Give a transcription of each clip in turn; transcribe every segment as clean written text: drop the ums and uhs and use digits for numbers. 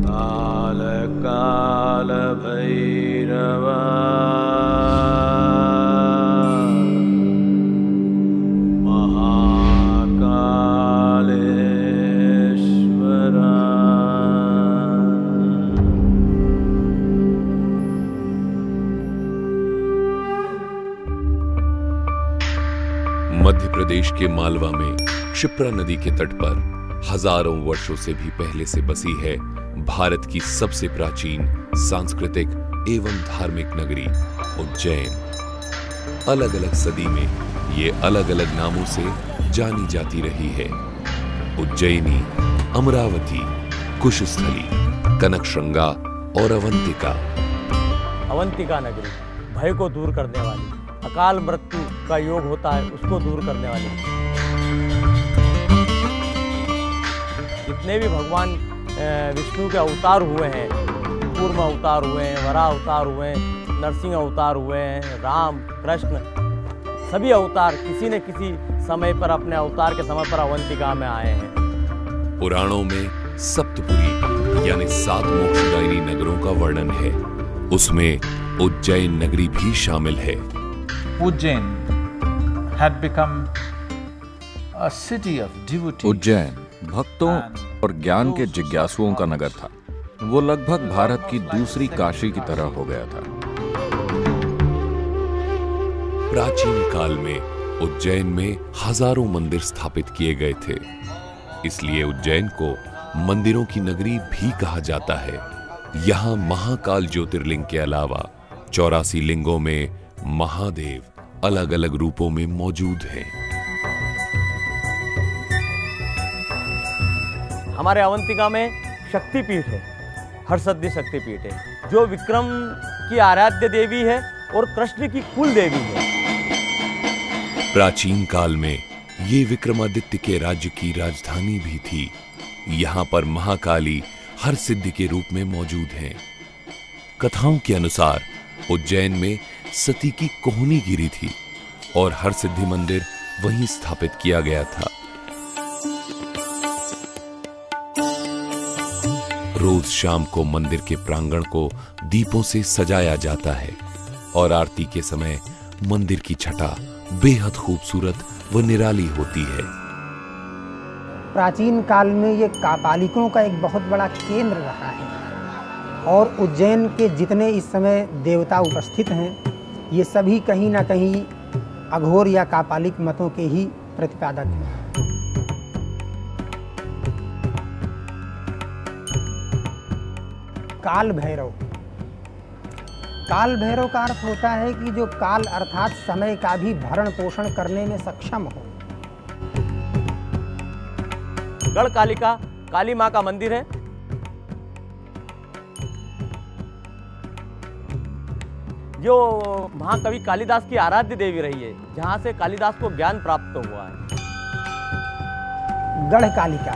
काल काल भैरव मध्य प्रदेश के मालवा में क्षिप्रा नदी के तट पर हजारों वर्षों से भी पहले से बसी है भारत की सबसे प्राचीन सांस्कृतिक एवं धार्मिक नगरी उज्जैन। अलग अलग सदी में ये अलग अलग नामों से जानी जाती रही है। उज्जैनी, अमरावती, कुशस्थली, कनकश्रृंगा और अवंतिका। अवंतिका नगरी भय को दूर करने वाली, अकाल मृत्यु का योग होता है उसको दूर करने वाली। जितने भी भगवान विष्णु के अवतार हुए हैं, कूर्म अवतार हुए हैं, वराह अवतार हुए हैं, नरसिंह अवतार हुए हैं, राम कृष्ण, सभी अवतार किसी न किसी समय पर अपने अवतार के समय पर अवंतिका में आए हैं। पुराणों में सप्तपुरी यानी 7 मोक्षदायिनी नगरों का वर्णन है, उसमें उज्जैन नगरी भी शामिल है। Ujjain had become a city of devotees. Ujjain भक्तों और ज्ञान के जिज्ञासुओं का नगर था। वो लगभग भारत की दूसरी काशी की तरह हो गया था। प्राचीन काल में उज्जैन में हजारों मंदिर स्थापित किए गए थे, इसलिए उज्जैन को मंदिरों की नगरी भी कहा जाता है। यहाँ महाकाल ज्योतिर्लिंग के अलावा 84 लिंगों में महादेव अलग अलग रूपों में मौजूद हैं। हमारे अवंतिका में शक्तिपीठ है, हरसिद्धि शक्तिपीठ है, जो विक्रम की आराध्य देवी है और कृष्ण की कुल देवी है। प्राचीन काल में ये विक्रमादित्य के राज्य की राजधानी भी थी। यहाँ पर महाकाली हरसिद्धि के रूप में मौजूद हैं। कथाओं के अनुसार उज्जैन में सती की कोहनी गिरी थी और हरसिद्धि मंदिर वहीं स्थापित किया गया था। रोज शाम को मंदिर के प्रांगण को दीपों से सजाया जाता है और आरती के समय मंदिर की छटा बेहद खूबसूरत व निराली होती है। प्राचीन काल में ये कापालिकों का एक बहुत बड़ा केंद्र रहा है और उज्जैन के जितने इस समय देवता उपस्थित हैं, ये सभी कहीं ना कहीं अघोर या कापालिक मतों के ही प्रतिपादक हैं। काल भैरव। काल भैरव का अर्थ होता है कि जो काल अर्थात समय का भी भरण पोषण करने में सक्षम हो। गढ़कालिका काली माँ का मंदिर है। जो महाकवि कालिदास की आराध्य देवी रही है, जहाँ से कालिदास को ज्ञान प्राप्त हुआ है। गढ़कालिका,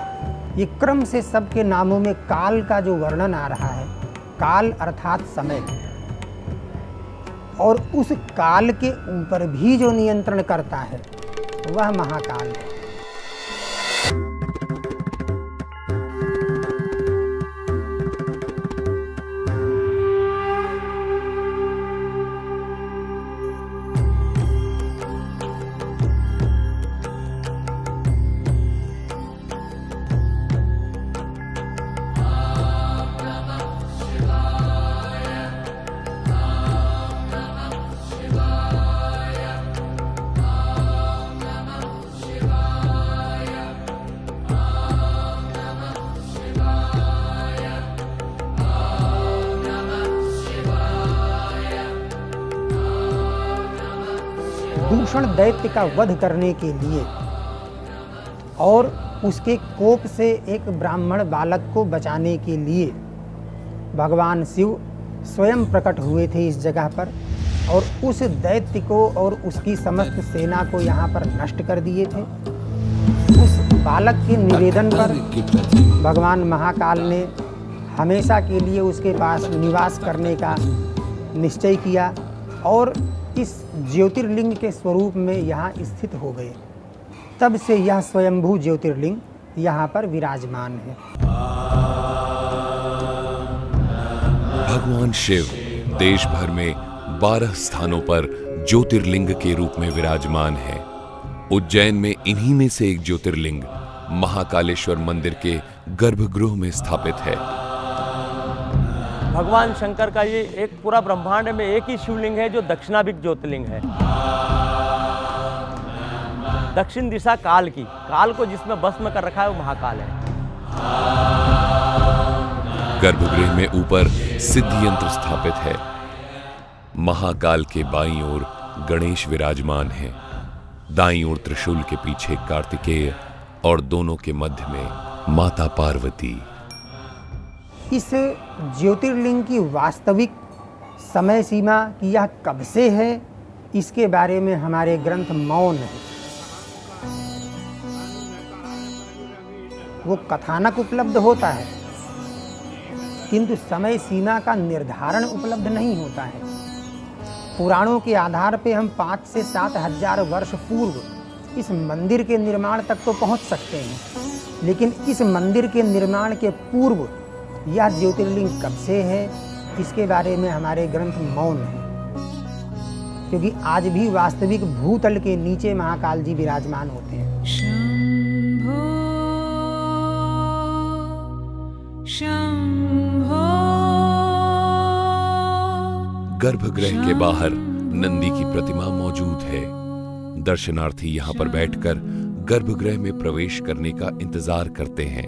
ये क्रम से सबके नामों में काल का जो वर्णन आ रहा है, काल अर्थात समय, और उस काल के ऊपर भी जो नियंत्रण करता है वह महाकाल है। दूषण दैत्य का वध करने के लिए और उसके कोप से एक ब्राह्मण बालक को बचाने के लिए भगवान शिव स्वयं प्रकट हुए थे इस जगह पर और उस दैत्य को और उसकी समस्त सेना को यहाँ पर नष्ट कर दिए थे। उस बालक के निवेदन पर भगवान महाकाल ने हमेशा के लिए उसके पास निवास करने का निश्चय किया और इस ज्योतिर्लिंग के स्वरूप में यहाँ स्थित हो गए। तब से यह स्वयंभू ज्योतिर्लिंग यहाँ पर विराजमान है। भगवान शिव देश भर में 12 स्थानों पर ज्योतिर्लिंग के रूप में विराजमान है। उज्जैन में इन्हीं में से एक ज्योतिर्लिंग महाकालेश्वर मंदिर के गर्भगृह में स्थापित है। भगवान शंकर का ये एक पूरा ब्रह्मांड में एक ही शिवलिंग है जो दक्षिणाभिमुख ज्योतिर्लिंग है। दक्षिण दिशा काल की, काल को जिसमें भस्म कर रखा है वो महाकाल है। गर्भगृह में ऊपर सिद्धि यंत्र स्थापित है। महाकाल के बाईं ओर गणेश विराजमान है, दाईं ओर त्रिशूल के पीछे कार्तिकेय और दोनों के मध्य में माता पार्वती। इस ज्योतिर्लिंग की वास्तविक समय सीमा कि यह कब से है, इसके बारे में हमारे ग्रंथ मौन है। वो कथानक उपलब्ध होता है किंतु समय सीमा का निर्धारण उपलब्ध नहीं होता है। पुराणों के आधार पे हम 5 से 7 हजार वर्ष पूर्व इस मंदिर के निर्माण तक तो पहुंच सकते हैं, लेकिन इस मंदिर के निर्माण के पूर्व यह ज्योतिर्लिंग कब से है, इसके बारे में हमारे ग्रंथ मौन है। क्योंकि आज भी वास्तविक भूतल के नीचे महाकाल जी विराजमान होते हैं। गर्भगृह के बाहर नंदी की प्रतिमा मौजूद है। दर्शनार्थी यहाँ पर बैठकर गर्भगृह में प्रवेश करने का इंतजार करते हैं।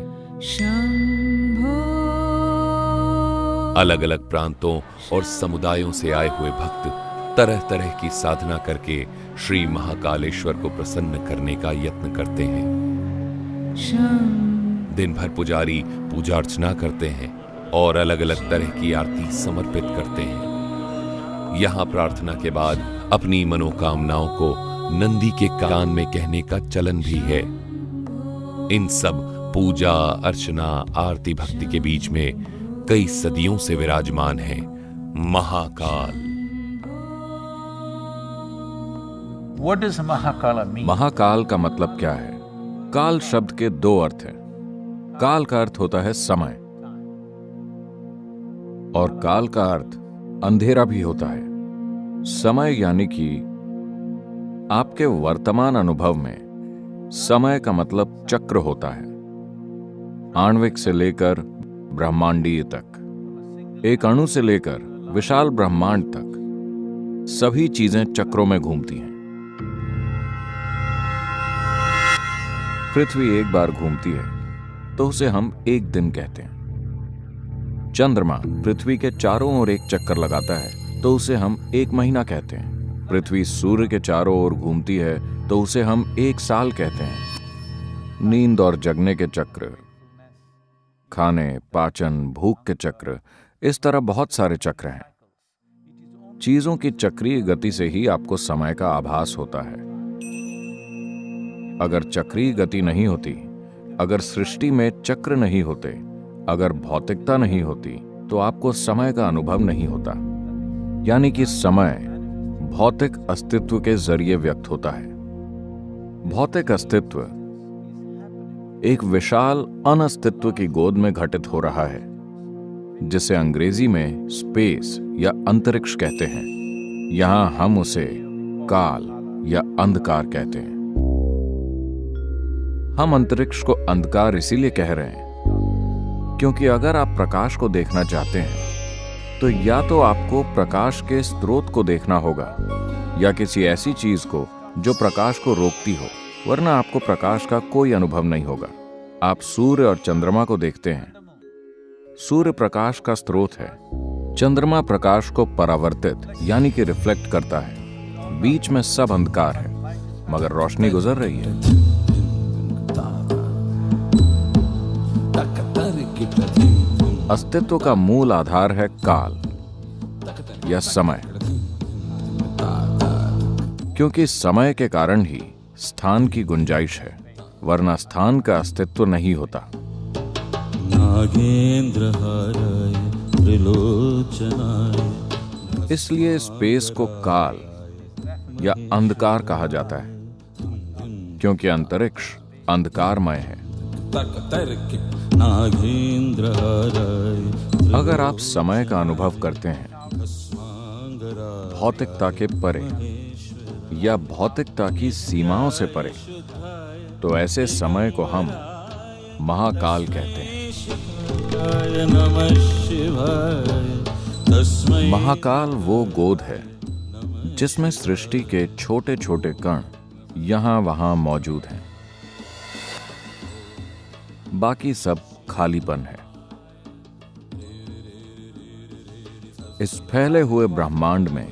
अलग अलग प्रांतों और समुदायों से आए हुए भक्त तरह तरह की साधना करके श्री महाकालेश्वर को प्रसन्न करने का यत्न करते हैं। दिन भर पुजारी पूजा अर्चना करते हैं और अलग अलग तरह की आरती समर्पित करते हैं। यहाँ प्रार्थना के बाद अपनी मनोकामनाओं को नंदी के कान में कहने का चलन भी है। इन सब पूजा अर्चना आरती भक्ति के बीच में कई सदियों से विराजमान है Mahakal. What does Mahakala mean? Mahakal का मतलब क्या है? काल शब्द के 2 अर्थ हैं। काल का अर्थ होता है समय और काल का अर्थ अंधेरा भी होता है। समय यानी कि आपके वर्तमान अनुभव में समय का मतलब चक्र होता है। आणविक से लेकर ब्रह्मांडीय तक, एक अणु से लेकर विशाल ब्रह्मांड तक सभी चीजें चक्रों में घूमती हैं। पृथ्वी एक बार घूमती है तो उसे हम एक दिन कहते हैं। चंद्रमा पृथ्वी के चारों ओर एक चक्कर लगाता है तो उसे हम 1 महीना कहते हैं। पृथ्वी सूर्य के चारों ओर घूमती है तो उसे हम 1 साल कहते हैं। नींद और जगने के चक्र, खाने पाचन भूख के चक्र, इस तरह बहुत सारे चक्र हैं। चीजों की चक्रीय गति से ही आपको समय का आभास होता है। अगर चक्रीय गति नहीं होती, अगर सृष्टि में चक्र नहीं होते, अगर भौतिकता नहीं होती, तो आपको समय का अनुभव नहीं होता। यानी कि समय भौतिक अस्तित्व के जरिए व्यक्त होता है। भौतिक अस्तित्व एक विशाल अनस्तित्व की गोद में घटित हो रहा है, जिसे अंग्रेजी में स्पेस या अंतरिक्ष कहते हैं। यहां हम उसे काल या अंधकार कहते हैं। हम अंतरिक्ष को अंधकार इसीलिए कह रहे हैं क्योंकि अगर आप प्रकाश को देखना चाहते हैं तो या तो आपको प्रकाश के स्रोत को देखना होगा या किसी ऐसी चीज को जो प्रकाश को रोकती हो, वरना आपको प्रकाश का कोई अनुभव नहीं होगा। आप सूर्य और चंद्रमा को देखते हैं। सूर्य प्रकाश का स्रोत है, चंद्रमा प्रकाश को परावर्तित यानी कि रिफ्लेक्ट करता है। बीच में सब अंधकार है मगर रोशनी गुजर रही है। अस्तित्व का मूल आधार है काल या समय, क्योंकि समय के कारण ही स्थान की गुंजाइश है, वरना स्थान का अस्तित्व नहीं होता। इसलिए स्पेस को काल या अंधकार कहा जाता है। क्योंकि अंतरिक्ष अंधकारमय है। अगर आप समय का अनुभव करते हैं भौतिकता के परे या भौतिकता की सीमाओं से परे, तो ऐसे समय को हम महाकाल कहते हैं। महाकाल वो गोद है जिसमें सृष्टि के छोटे छोटे कण यहां वहां मौजूद हैं। बाकी सब खालीपन है। इस फैले हुए ब्रह्मांड में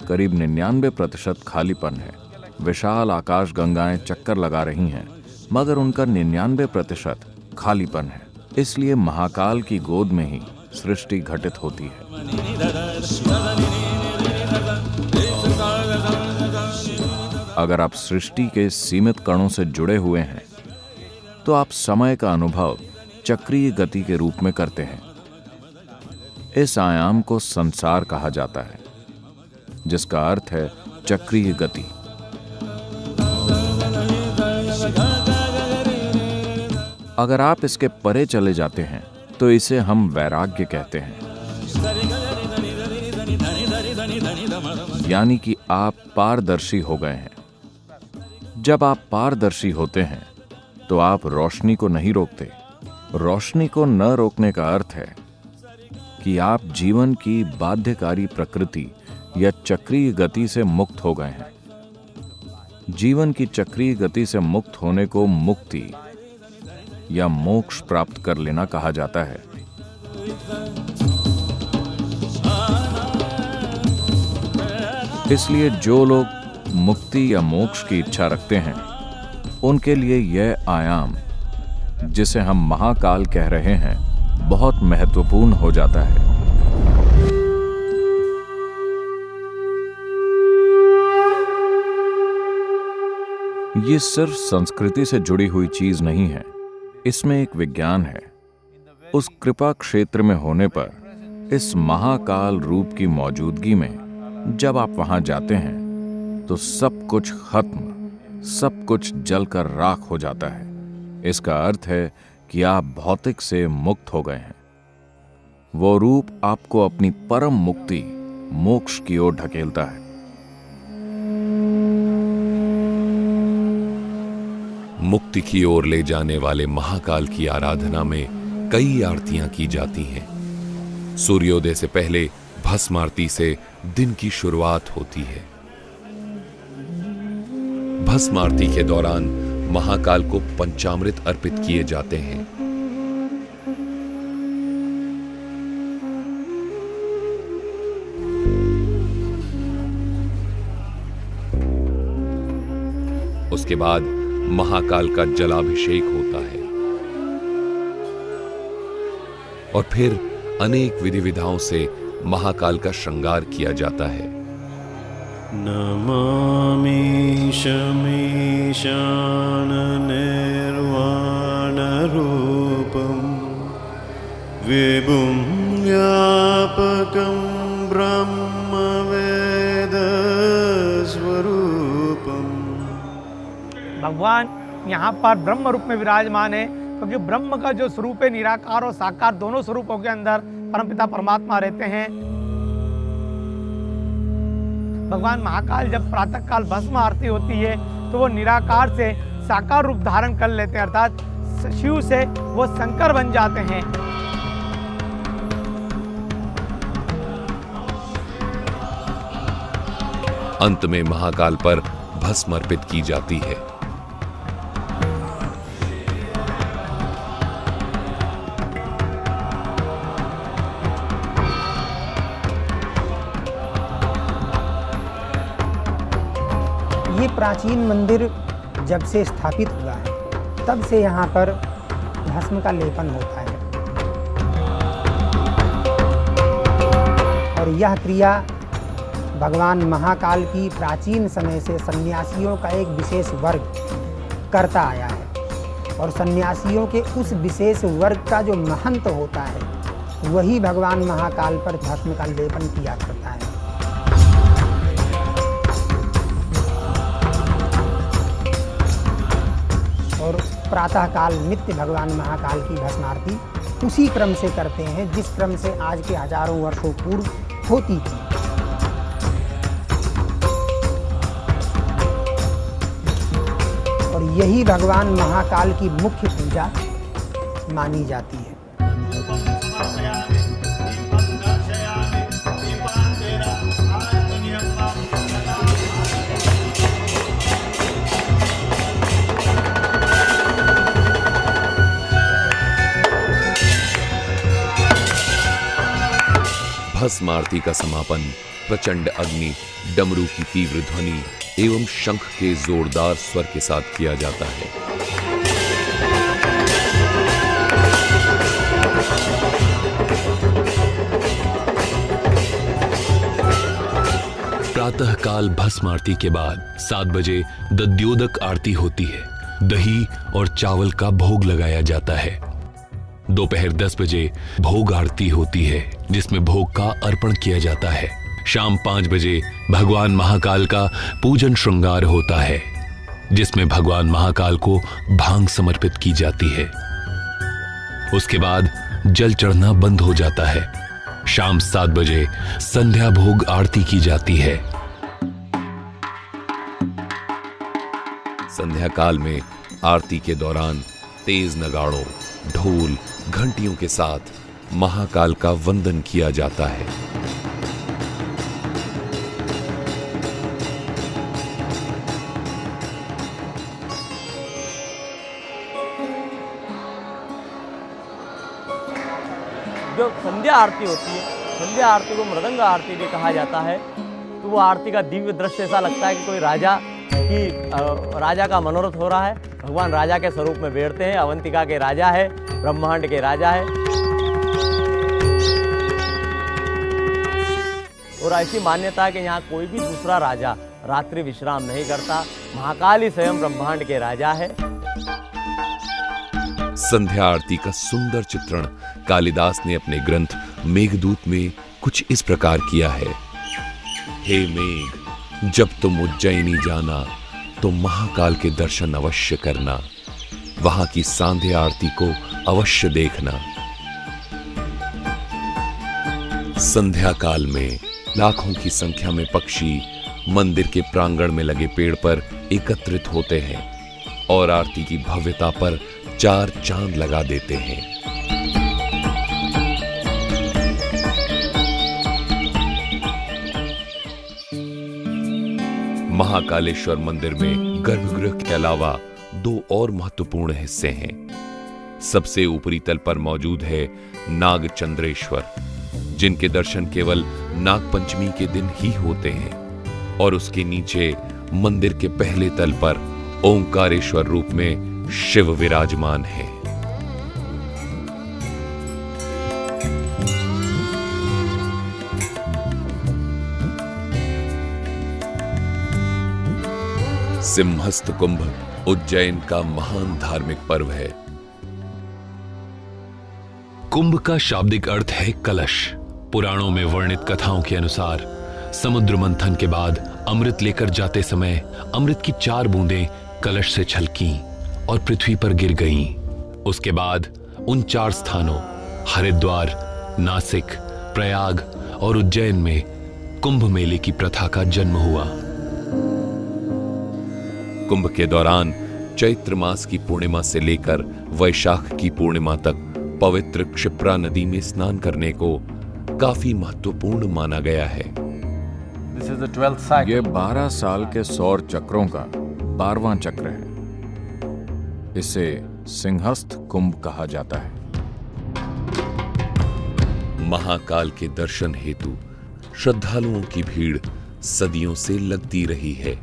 करीब 99% खालीपन है। विशाल आकाश गंगाएं चक्कर लगा रही हैं, मगर उनका 99% खालीपन है। इसलिए महाकाल की गोद में ही सृष्टि घटित होती है। अगर आप सृष्टि के सीमित कणों से जुड़े हुए हैं तो आप समय का अनुभव चक्रीय गति के रूप में करते हैं। इस आयाम को संसार कहा जाता है, जिसका अर्थ है चक्रीय गति। अगर आप इसके परे चले जाते हैं तो इसे हम वैराग्य कहते हैं, यानी कि आप पारदर्शी हो गए हैं। जब आप पारदर्शी होते हैं तो आप रोशनी को नहीं रोकते। रोशनी को न रोकने का अर्थ है कि आप जीवन की बाध्यकारी प्रकृति या चक्रीय गति से मुक्त हो गए हैं। जीवन की चक्रीय गति से मुक्त होने को मुक्ति या मोक्ष प्राप्त कर लेना कहा जाता है। इसलिए जो लोग मुक्ति या मोक्ष की इच्छा रखते हैं, उनके लिए यह आयाम, जिसे हम महाकाल कह रहे हैं, बहुत महत्वपूर्ण हो जाता है। ये सिर्फ संस्कृति से जुड़ी हुई चीज नहीं है, इसमें एक विज्ञान है। उस कृपा क्षेत्र में होने पर, इस महाकाल रूप की मौजूदगी में जब आप वहां जाते हैं तो सब कुछ खत्म, सब कुछ जलकर राख हो जाता है। इसका अर्थ है कि आप भौतिक से मुक्त हो गए हैं। वो रूप आपको अपनी परम मुक्ति, मोक्ष की ओर ढकेलता है। मुक्ति की ओर ले जाने वाले महाकाल की आराधना में कई आरतियां की जाती हैं। सूर्योदय से पहले भस्म आरती से दिन की शुरुआत होती है। भस्म आरती के दौरान महाकाल को पंचामृत अर्पित किए जाते हैं। उसके बाद महाकाल का जलाभिषेक होता है और फिर अनेक विधि विधाओं से महाकाल का श्रृंगार किया जाता है। नमामि शमीशान निर्वाण रूपम विभुं व्यापकं ब्रह्म वेद स्वरूपम। भगवान यहाँ पर ब्रह्म रूप में विराजमान है, क्योंकि ब्रह्म का जो स्वरूप है, निराकार और साकार दोनों स्वरूपों के अंदर परमपिता परमात्मा रहते हैं। भगवान महाकाल जब प्रातः काल भस्म आरती होती है तो वो निराकार से साकार रूप धारण कर लेते हैं, अर्थात शिव से वो शंकर बन जाते हैं। अंत में महाकाल पर भस्म अर्पित की जाती है। ये प्राचीन मंदिर जब से स्थापित हुआ है, तब से यहाँ पर भस्म का लेपन होता है और यह क्रिया भगवान महाकाल की प्राचीन समय से सन्यासियों का एक विशेष वर्ग करता आया है और सन्यासियों के उस विशेष वर्ग का जो महंत होता है, वही भगवान महाकाल पर भस्म का लेपन किया करता है। प्रातःकाल नित्य भगवान महाकाल की भस्म आरती उसी क्रम से करते हैं जिस क्रम से आज के हजारों वर्षों पूर्व होती थी। और यही भगवान महाकाल की मुख्य पूजा मानी जाती है। भस्म आरती का समापन प्रचंड अग्नि, डमरू की तीव्र ध्वनि एवं शंख के जोरदार स्वर के साथ किया जाता है। प्रातःकाल भस्म आरती के बाद 7 बजे दध्योदक आरती होती है। दही और चावल का भोग लगाया जाता है। दोपहर 10 बजे भोग आरती होती है जिसमें भोग का अर्पण किया जाता है। शाम 5 बजे भगवान महाकाल का पूजन श्रृंगार होता है जिसमें भगवान महाकाल को भांग समर्पित की जाती है। उसके बाद जल चढ़ना बंद हो जाता है। शाम 7 बजे संध्या भोग आरती की जाती है। संध्या काल में आरती के दौरान तेज नगाड़ों, ढोल, घंटियों के साथ महाकाल का वंदन किया जाता है। जो संध्या आरती होती है, संध्या आरती को मृदंग आरती भी कहा जाता है। तो वो आरती का दिव्य दृश्य ऐसा लगता है कि कोई राजा का मनोरथ हो रहा है। भगवान राजा के स्वरूप में बैठते हैं। अवंतिका के राजा है, ब्रह्मांड के राजा है। और ऐसी मान्यता है कि यहाँ कोई भी दूसरा राजा रात्रि विश्राम नहीं करता। महाकाल ही स्वयं ब्रह्मांड के राजा है। संध्या आरती का सुंदर चित्रण कालिदास ने अपने ग्रंथ मेघदूत में कुछ इस प्रकार किया है। हे मेघ, जब तुम उज्जैनी जाना तो महाकाल के दर्शन अवश्य करना, वहां की संध्या आरती को अवश्य देखना। संध्या काल में लाखों की संख्या में पक्षी मंदिर के प्रांगण में लगे पेड़ पर एकत्रित होते हैं और आरती की भव्यता पर 4 चांद लगा देते हैं। महाकालेश्वर मंदिर में गर्भगृह के अलावा 2 और महत्वपूर्ण हिस्से हैं। सबसे ऊपरी तल पर मौजूद है नागचंद्रेश्वर, जिनके दर्शन केवल नागपंचमी के दिन ही होते हैं, और उसके नीचे मंदिर के पहले तल पर ओंकारेश्वर रूप में शिव विराजमान है। सिंहस्थ कुंभ उज्जैन का महान धार्मिक पर्व है। कुंभ का शाब्दिक अर्थ है कलश। पुराणों में वर्णित कथाओं के अनुसार समुद्र मंथन के बाद अमृत लेकर जाते समय अमृत की 4 बूंदें कलश से छलकीं और पृथ्वी पर गिर गईं। उसके बाद उन 4 स्थानों हरिद्वार, नासिक, प्रयाग और उज्जैन में कुंभ मेले की प्रथा का जन्म हुआ। कुंभ के दौरान चैत्र मास की पूर्णिमा से लेकर वैशाख की पूर्णिमा तक पवित्र क्षिप्रा नदी में स्नान करने को काफी महत्वपूर्ण माना गया है। This is the 12th cycle. ये 12 साल के सौर चक्रों का 12वां चक्र है। इसे सिंहस्थ कुंभ कहा जाता है। महाकाल के दर्शन हेतु श्रद्धालुओं की भीड़ सदियों से लगती रही है।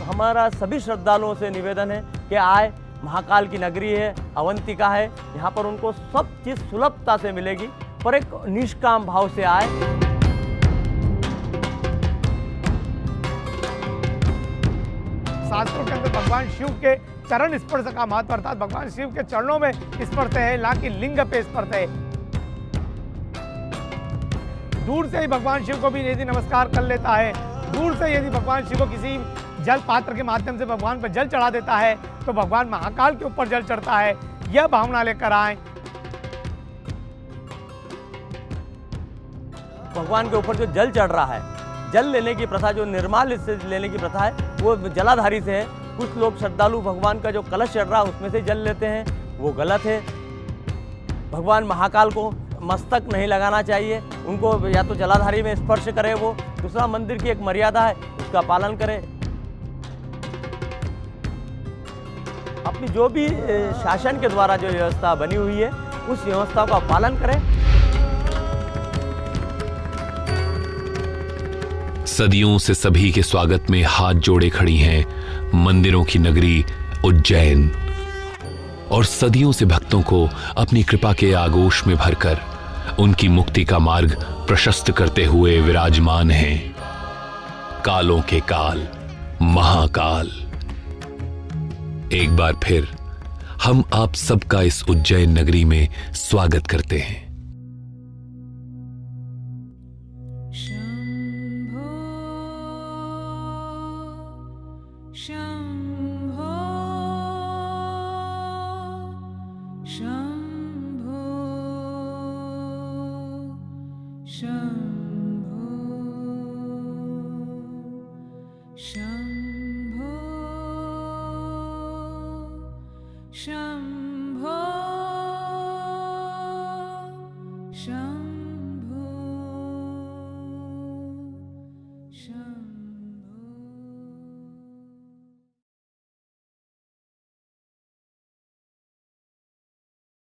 हमारा सभी श्रद्धालुओं से निवेदन है कि आए, महाकाल की नगरी है, अवंतिका है, यहाँ पर उनको सब चीज सुलभता से मिलेगी, पर एक निष्काम भाव से आए। शास्त्रों के अंदर भगवान शिव के चरण स्पर्श का महत्व, अर्थात भगवान शिव के चरणों में स्पर्श है, ना कि लिंग पे स्पर्श है। दूर से ही भगवान शिव को भी यदि नमस्कार कर लेता है, दूर से यदि भगवान शिव को किसी जल पात्र के माध्यम से भगवान पर जल चढ़ा देता है तो भगवान महाकाल के ऊपर जल चढ़ता है। यह भावना लेकर आए। भगवान के ऊपर जो जल चढ़ रहा है, जल लेने की प्रथा, जो निर्माल्य से लेने की प्रथा है, वो जलाधारी से है। कुछ लोग श्रद्धालु भगवान का जो कलश चढ़ रहा है उसमें से जल लेते हैं, वो गलत है। भगवान महाकाल को मस्तक नहीं लगाना चाहिए, उनको या तो जलाधारी में स्पर्श करे वो। दूसरा, मंदिर की एक मर्यादा है, उसका पालन करें। अपनी जो भी शासन के द्वारा जो व्यवस्था बनी हुई है उस व्यवस्था का पालन करें। सदियों से सभी के स्वागत में हाथ जोड़े खड़ी हैं मंदिरों की नगरी उज्जैन, और सदियों से भक्तों को अपनी कृपा के आगोश में भरकर उनकी मुक्ति का मार्ग प्रशस्त करते हुए विराजमान हैं कालों के काल महाकाल। एक बार फिर हम आप सबका इस उज्जैन नगरी में स्वागत करते हैं। Shambho,